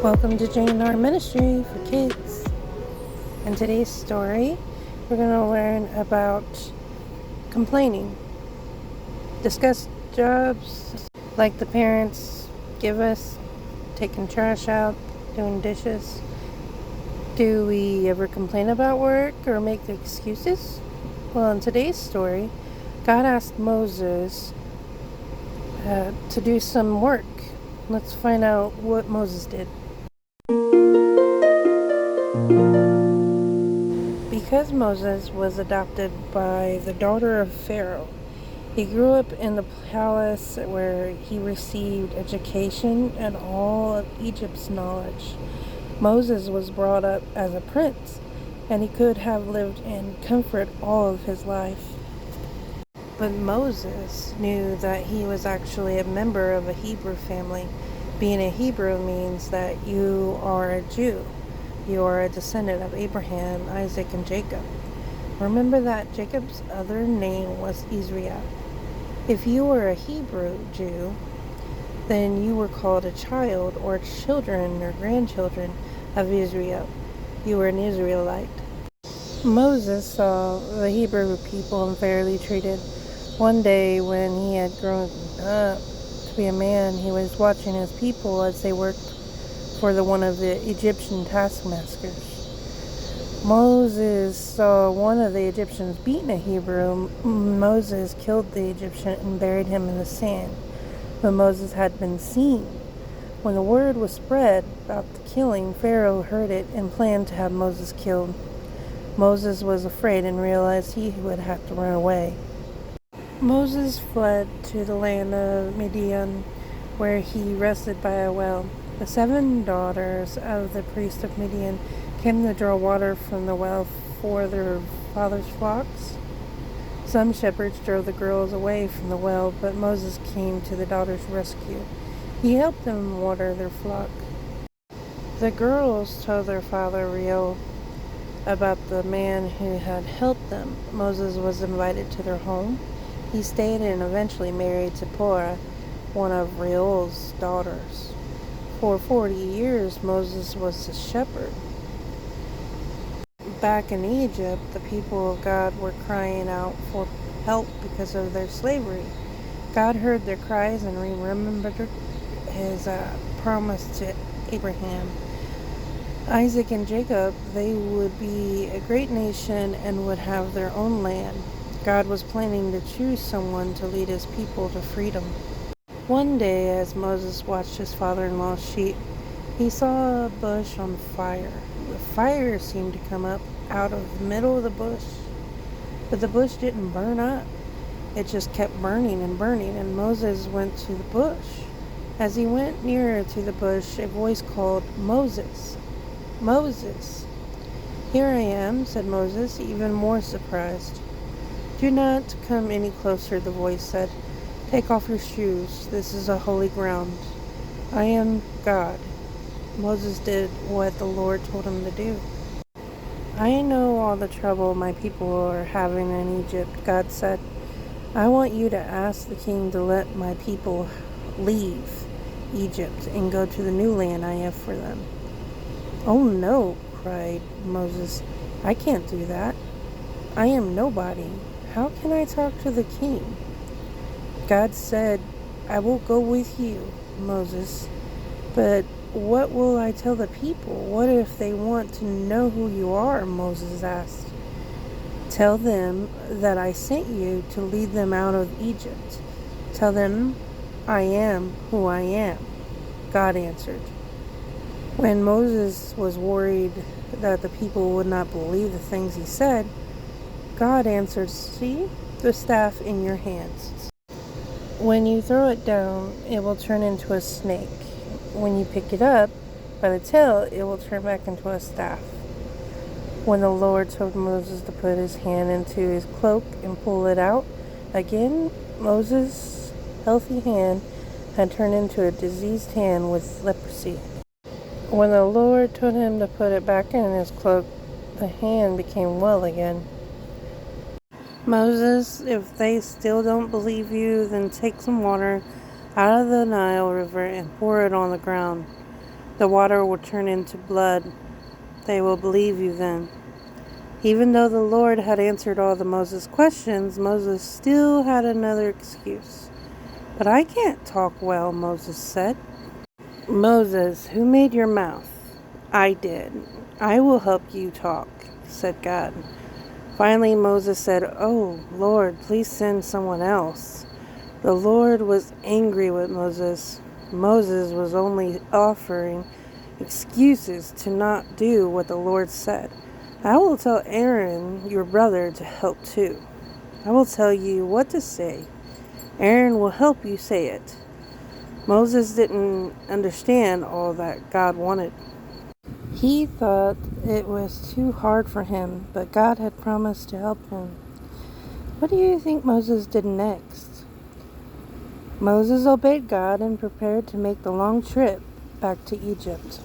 Welcome to J&R Ministry for Kids. In today's story, we're going to learn about complaining. Discuss jobs like the parents give us, taking trash out, doing dishes. Do we ever complain about work or make excuses? Well, in today's story, God asked Moses to do some work. Let's find out what Moses did. Because Moses was adopted by the daughter of Pharaoh, he grew up in the palace where he received education and all of Egypt's knowledge. Moses was brought up as a prince, and he could have lived in comfort all of his life. But Moses knew that he was actually a member of a Hebrew family. Being a Hebrew means that you are a Jew. You are a descendant of Abraham, Isaac, and Jacob. Remember that Jacob's other name was Israel. If you were a Hebrew Jew, then you were called a child or children or grandchildren of Israel. You were an Israelite. Moses saw the Hebrew people unfairly treated. One day when he had grown up to be a man, he was watching his people as they worked for one of the Egyptian taskmasters. Moses saw one of the Egyptians beating a Hebrew. Moses killed the Egyptian and buried him in the sand. But Moses had been seen. When the word was spread about the killing, Pharaoh heard it and planned to have Moses killed. Moses was afraid and realized he would have to run away. Moses fled to the land of Midian, where he rested by a well. The 7 daughters of the priest of Midian came to draw water from the well for their father's flocks. Some shepherds drove the girls away from the well, but Moses came to the daughters' rescue. He helped them water their flock. The girls told their father Pharaoh about the man who had helped them. Moses was invited to their home. He stayed and eventually married Zipporah, one of Pharaoh's daughters. For 40 years, Moses was a shepherd. Back in Egypt, the people of God were crying out for help because of their slavery. God heard their cries and remembered his promise to Abraham. Isaac and Jacob, they would be a great nation and would have their own land. God was planning to choose someone to lead his people to freedom. One day, as Moses watched his father-in-law's sheep, he saw a bush on fire. The fire seemed to come up out of the middle of the bush, but the bush didn't burn up. It just kept burning, and Moses went to the bush. As he went nearer to the bush, a voice called, "Moses, Moses." "Here I am," said Moses, even more surprised. "Do not come any closer," the voice said. "Take off your shoes. This is a holy ground. I am God." Moses did what the Lord told him to do. "I know all the trouble my people are having in Egypt," God said. "I want you to ask the king to let my people leave Egypt and go to the new land I have for them." "Oh no," cried Moses. "I can't do that. I am nobody. How can I talk to the king?" God said, "I will go with you, Moses, but what will I tell the people? What if they want to know who you are?" Moses asked. "Tell them that I sent you to lead them out of Egypt. Tell them I am who I am," God answered. When Moses was worried that the people would not believe the things he said, God answered, "See the staff in your hands. When you throw it down, it will turn into a snake. When you pick it up by the tail, it will turn back into a staff." When the Lord told Moses to put his hand into his cloak and pull it out again, Moses' healthy hand had turned into a diseased hand with leprosy. When the Lord told him to put it back in his cloak, the hand became well again. "Moses, if they still don't believe you, then take some water out of the Nile River and pour it on the ground. The water will turn into blood. They will believe you then." Even though the Lord had answered all the Moses questions, Moses still had another excuse. "But I can't talk well," Moses said. "Moses, who made your mouth?" "I did." "I will help you talk," said God. Finally, Moses said, "Oh, Lord, please send someone else." The Lord was angry with Moses. Moses was only offering excuses to not do what the Lord said. "I will tell Aaron, your brother, to help too. I will tell you what to say. Aaron will help you say it." Moses didn't understand all that God wanted. He thought it was too hard for him, but God had promised to help him. What do you think Moses did next? Moses obeyed God and prepared to make the long trip back to Egypt.